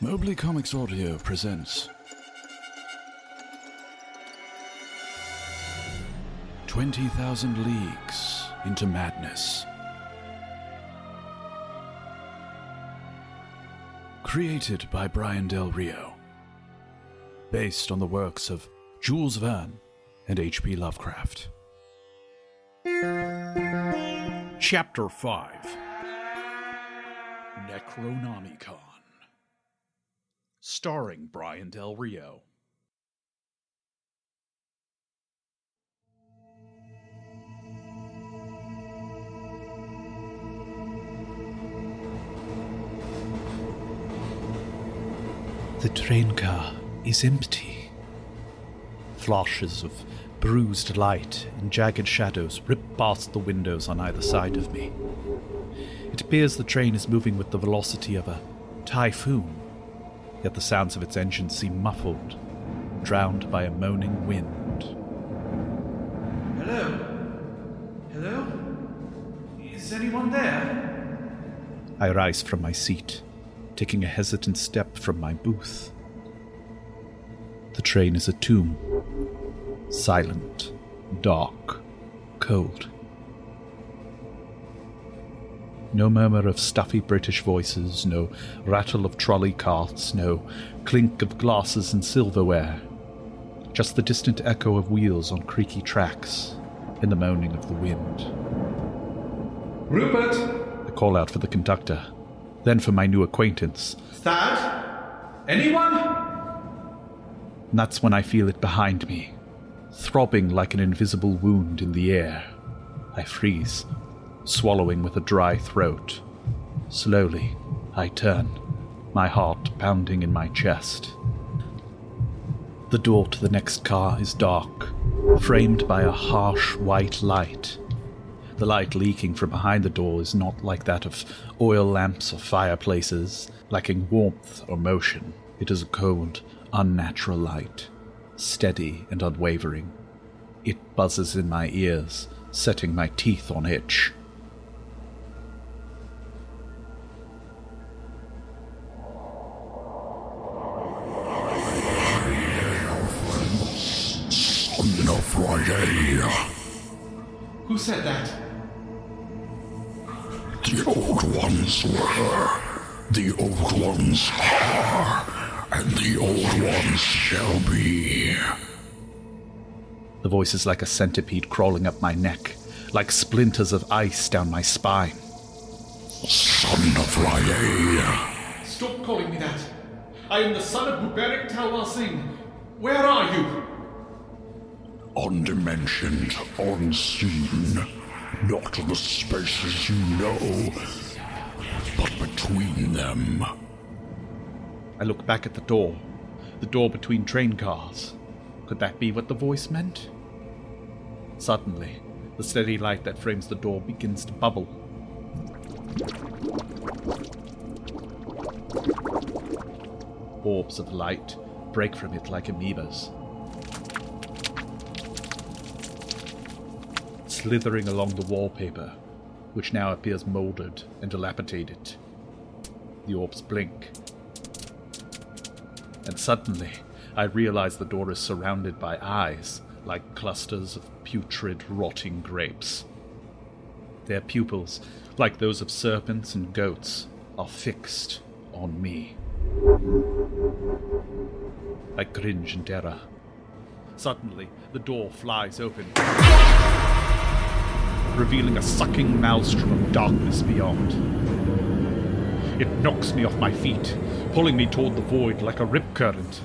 Mobley Comics Audio presents 20,000 Leagues into Madness. Created by Brian Del Rio. Based on the works of Jules Verne and H.P. Lovecraft. Chapter 5 Necronomicon. Starring Brian Del Rio. The train car is empty. Flashes of bruised light and jagged shadows rip past the windows on either side of me. It appears the train is moving with the velocity of a typhoon, yet the sounds of its engines seem muffled, drowned by a moaning wind. Hello? Hello? Is anyone there? I rise from my seat, taking a hesitant step from my booth. The train is a tomb. Silent, dark, cold. No murmur of stuffy British voices, no rattle of trolley carts, no clink of glasses and silverware. Just the distant echo of wheels on creaky tracks and the moaning of the wind. Rupert? I call out for the conductor, then for my new acquaintance. Thad? Anyone? And that's when I feel it behind me, throbbing like an invisible wound in the air. I freeze, swallowing with a dry throat. Slowly, I turn, my heart pounding in my chest. The door to the next car is dark, framed by a harsh white light. The light leaking from behind the door is not like that of oil lamps or fireplaces, lacking warmth or motion. It is a cold, unnatural light, steady and unwavering. It buzzes in my ears, setting my teeth on edge. Son of Friday. Who said that? The old ones were, the old ones are, and the old ones shall be. The voice is like a centipede crawling up my neck, like splinters of ice down my spine. Son of Friday. Stop calling me that. I am the son of Mubarak Talwar Singh. Where are you? Undimensioned, unseen, not the spaces you know, but between them. I look back at the door between train cars. Could that be what the voice meant? Suddenly, the steady light that frames the door begins to bubble. Orbs of light break from it like amoebas, slithering along the wallpaper, which now appears molded and dilapidated. The orbs blink, and suddenly I realize the door is surrounded by eyes, like clusters of putrid, rotting grapes. Their pupils, like those of serpents and goats, are fixed on me. I cringe in terror. Suddenly, the door flies open, revealing a sucking maelstrom of darkness beyond. It knocks me off my feet, pulling me toward the void like a rip current.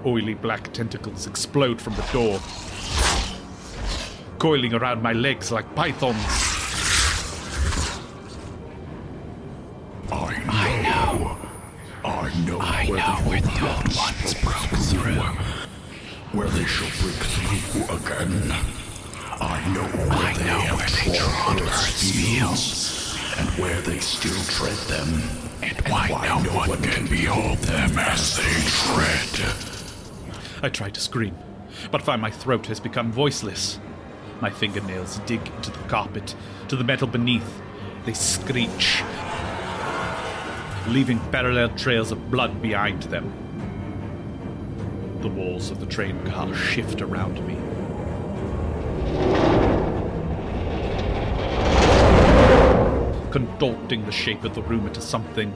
Oily black tentacles explode from the door, coiling around my legs like pythons. I know where the old ones broke through. Where they shall break through again. I know where they trod Earth's fields, and where they still tread them, and why no one can behold them as they tread. I try to scream, but find my throat has become voiceless. My fingernails dig into the carpet, to the metal beneath. They screech. leaving parallel trails of blood behind them. The walls of the train car shift around me. Contorting the shape of the room into something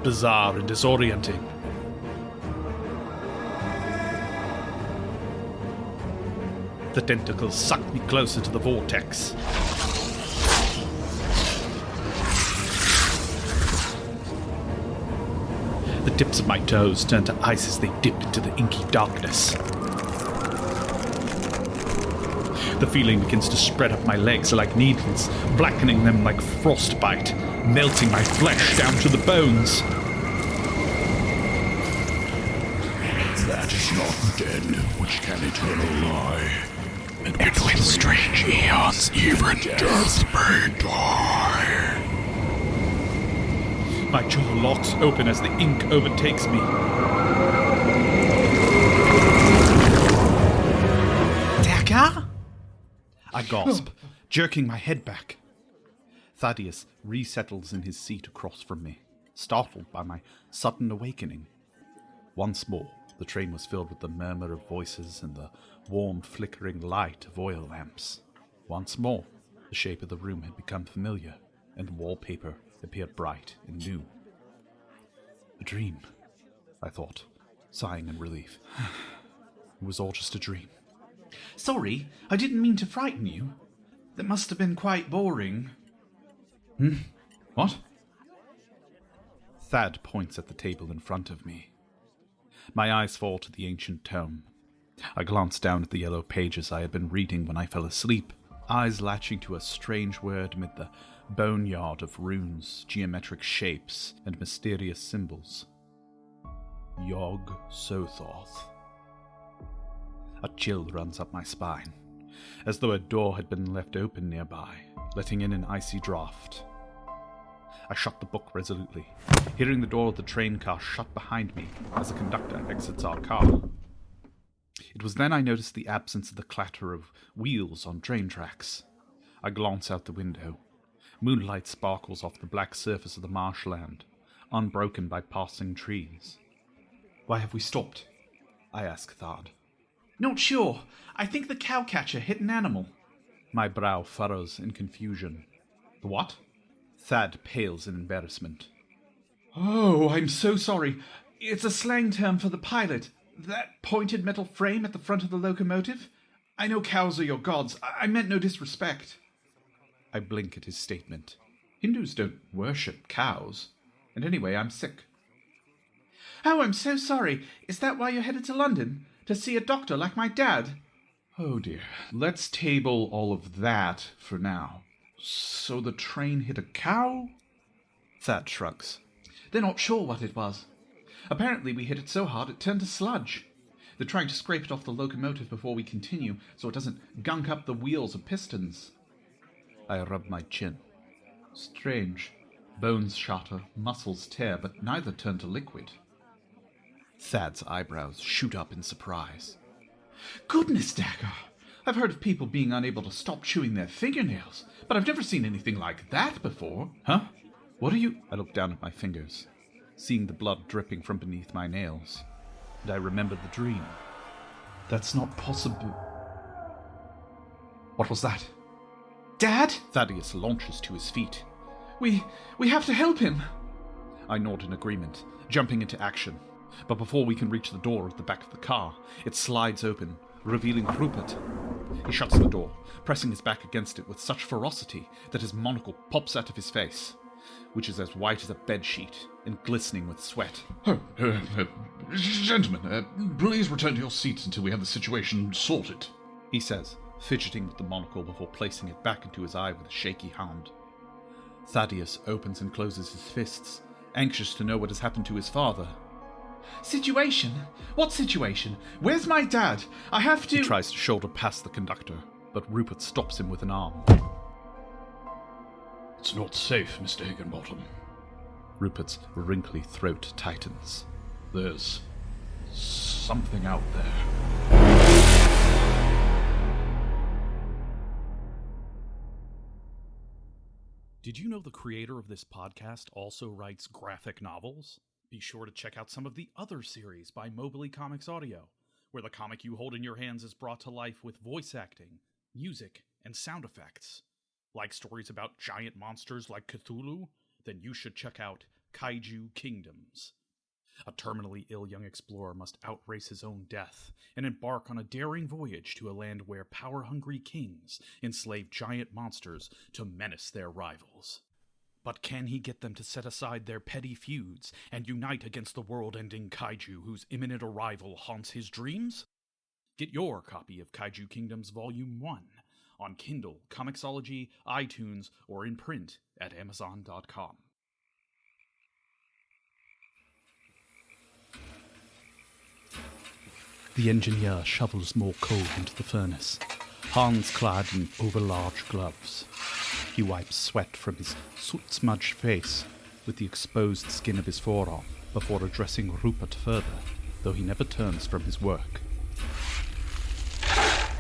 bizarre and disorienting. The tentacles suck me closer to the vortex. The tips of my toes turn to ice as they dip into the inky darkness. The feeling begins to spread up my legs like needles, blackening them like frostbite, melting my flesh down to the bones. That is not dead, which can eternal lie. And with strange eons, even death may die. My jaw locks open as the ink overtakes me. Dakkar? I gasp, jerking my head back. Thaddeus resettles in his seat across from me, startled by my sudden awakening. Once more, the train was filled with the murmur of voices and the warm, flickering light of oil lamps. Once more, the shape of the room had become familiar, and wallpaper appeared bright and new. A dream, I thought, sighing in relief. It was all just a dream. Sorry, I didn't mean to frighten you. That must have been quite boring. What? Thad points at the table in front of me. My eyes fall to the ancient tome. I glance down at the yellow pages I had been reading when I fell asleep, eyes latching to a strange word amid the boneyard of runes, geometric shapes, and mysterious symbols. Yog Sothoth. A chill runs up my spine, as though a door had been left open nearby, letting in an icy draught. I shut the book resolutely, hearing the door of the train car shut behind me as the conductor exits our car. It was then I noticed the absence of the clatter of wheels on train tracks. I glance out the window. Moonlight sparkles off the black surface of the marshland, unbroken by passing trees. Why have we stopped? I ask Thad. Not sure. I think the cowcatcher hit an animal. My brow furrows in confusion. The what? Thad pales in embarrassment. Oh, I'm so sorry. It's a slang term for the pilot. That pointed metal frame at the front of the locomotive? I know cows are your gods. I meant no disrespect. I blink at his statement. Hindus don't worship cows. And anyway, I'm sick. Oh, I'm so sorry. Is that why you're headed to London? To see a doctor like my dad? Oh dear. Let's table all of that for now. So the train hit a cow? Thad shrugs. They're not sure what it was. Apparently we hit it so hard it turned to sludge. They're trying to scrape it off the locomotive before we continue so it doesn't gunk up the wheels or pistons. I rub my chin. Strange. Bones shatter, muscles tear, but neither turn to liquid. Thad's eyebrows shoot up in surprise. Goodness, Dakkar! I've heard of people being unable to stop chewing their fingernails, but I've never seen anything like that before. Huh? What are you... I look down at my fingers, seeing the blood dripping from beneath my nails, and I remember the dream. That's not possible. What was that? Dad? Thaddeus launches to his feet. We have to help him. I nod in agreement, jumping into action. But before we can reach the door at the back of the car, it slides open, revealing Rupert. He shuts the door, pressing his back against it with such ferocity that his monocle pops out of his face, which is as white as a bedsheet and glistening with sweat. Gentlemen, please return to your seats until we have the situation sorted, he says, fidgeting with the monocle before placing it back into his eye with a shaky hand. Thaddeus opens and closes his fists, anxious to know what has happened to his father. Situation? What situation? Where's my dad? I have to... He tries to shoulder past the conductor, but Rupert stops him with an arm. It's not safe, Mr. Higginbottom. Rupert's wrinkly throat tightens. There's something out there. Did you know the creator of this podcast also writes graphic novels? Be sure to check out some of the other series by Mobley Comics Audio, where the comic you hold in your hands is brought to life with voice acting, music, and sound effects. Like stories about giant monsters like Cthulhu? Then you should check out Kaiju Kingdoms. A terminally ill young explorer must outrace his own death and embark on a daring voyage to a land where power-hungry kings enslave giant monsters to menace their rivals. But can he get them to set aside their petty feuds and unite against the world-ending kaiju whose imminent arrival haunts his dreams? Get your copy of Kaiju Kingdoms Volume 1 on Kindle, Comixology, iTunes, or in print at Amazon.com. The engineer shovels more coal into the furnace, hands clad in overlarge gloves. He wipes sweat from his soot-smudged face with the exposed skin of his forearm before addressing Rupert further, though he never turns from his work.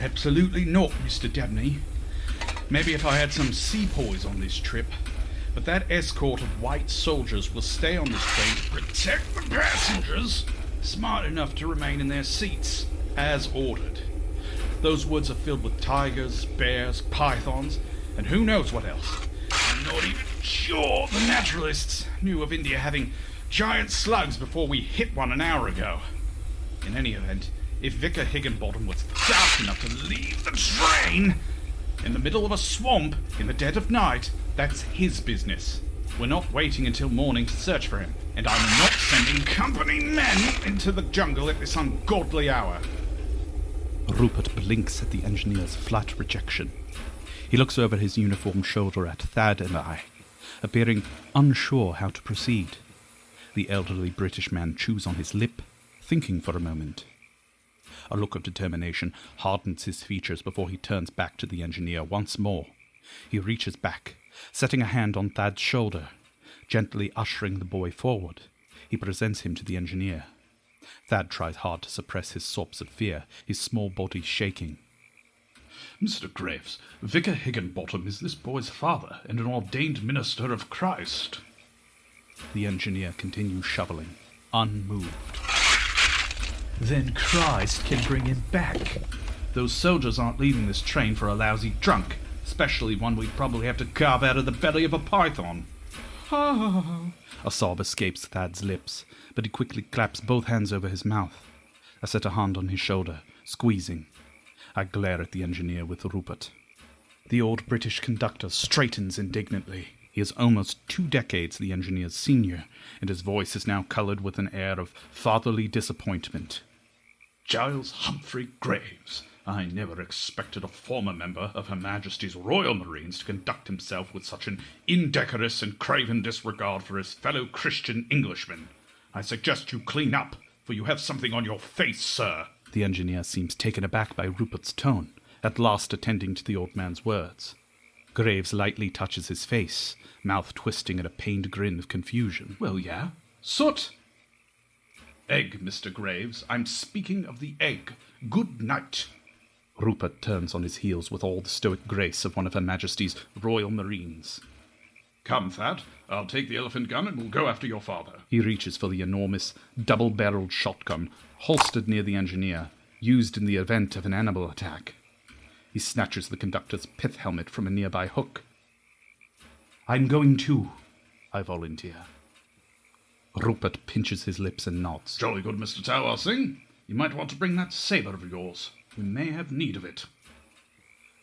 Absolutely not, Mr. Dabney. Maybe if I had some sepoys on this trip, but that escort of white soldiers will stay on this train to protect the passengers, smart enough to remain in their seats, as ordered. Those woods are filled with tigers, bears, pythons, and who knows what else. I'm not even sure the naturalists knew of India having giant slugs before we hit one an hour ago. In any event, if Vicar Higginbottom was daft enough to leave the train in the middle of a swamp in the dead of night, that's his business. We're not waiting until morning to search for him, and I'm not sending company men into the jungle at this ungodly hour. Rupert blinks at the engineer's flat rejection. He looks over his uniformed shoulder at Thad and I, appearing unsure how to proceed. The elderly British man chews on his lip, thinking for a moment. A look of determination hardens his features before he turns back to the engineer once more. He reaches back, setting a hand on Thad's shoulder. Gently ushering the boy forward, he presents him to the engineer. Thad tries hard to suppress his sobs of fear, his small body shaking. Mr. Graves, Vicar Higginbottom is this boy's father and an ordained minister of Christ. The engineer continues shoveling, unmoved. Then Christ can bring him back. Those soldiers aren't leaving this train for a lousy drunk, especially one we'd probably have to carve out of the belly of a python. A sob escapes Thad's lips, but he quickly claps both hands over his mouth. I set a hand on his shoulder, squeezing. I glare at the engineer with Rupert. The old British conductor straightens indignantly. He is almost 2 decades the engineer's senior, and his voice is now coloured with an air of fatherly disappointment. Giles Humphrey Graves. I never expected a former member of Her Majesty's Royal Marines to conduct himself with such an indecorous and craven disregard for his fellow Christian Englishmen. I suggest you clean up, for you have something on your face, sir. The engineer seems taken aback by Rupert's tone, at last attending to the old man's words. Graves lightly touches his face, mouth twisting in a pained grin of confusion. Well, yeah. Soot! Egg, Mr. Graves. I'm speaking of the egg. Good night. Rupert turns on his heels with all the stoic grace of one of Her Majesty's Royal Marines. Come, Thad. I'll take the elephant gun and we'll go after your father. He reaches for the enormous, double-barreled shotgun, holstered near the engineer, used in the event of an animal attack. He snatches the conductor's pith helmet from a nearby hook. I'm going too, I volunteer. Rupert pinches his lips and nods. Jolly good, Mr. Tawar Singh. You might want to bring that sabre of yours. We may have need of it.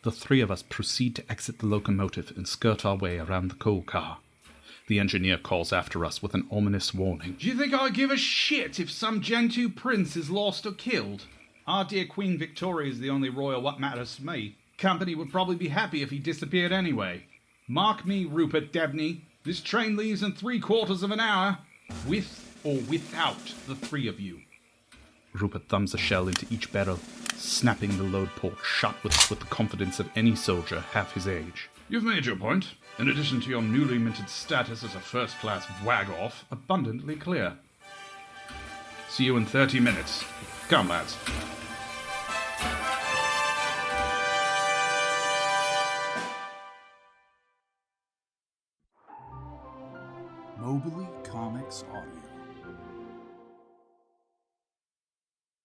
The 3 of us proceed to exit the locomotive and skirt our way around the coal car. The engineer calls after us with an ominous warning. Do you think I give a shit if some Gentoo prince is lost or killed? Our dear Queen Victoria is the only royal what matters to me. Company would probably be happy if he disappeared anyway. Mark me, Rupert Dabney. This train leaves in 3/4 of an hour, with or without the 3 of you. Rupert thumbs a shell into each barrel, snapping the load port shut with the confidence of any soldier half his age. You've made your point. In addition to your newly minted status as a first-class wag-off, abundantly clear. See you in 30 minutes. Come, lads. Mobley Comics Audio.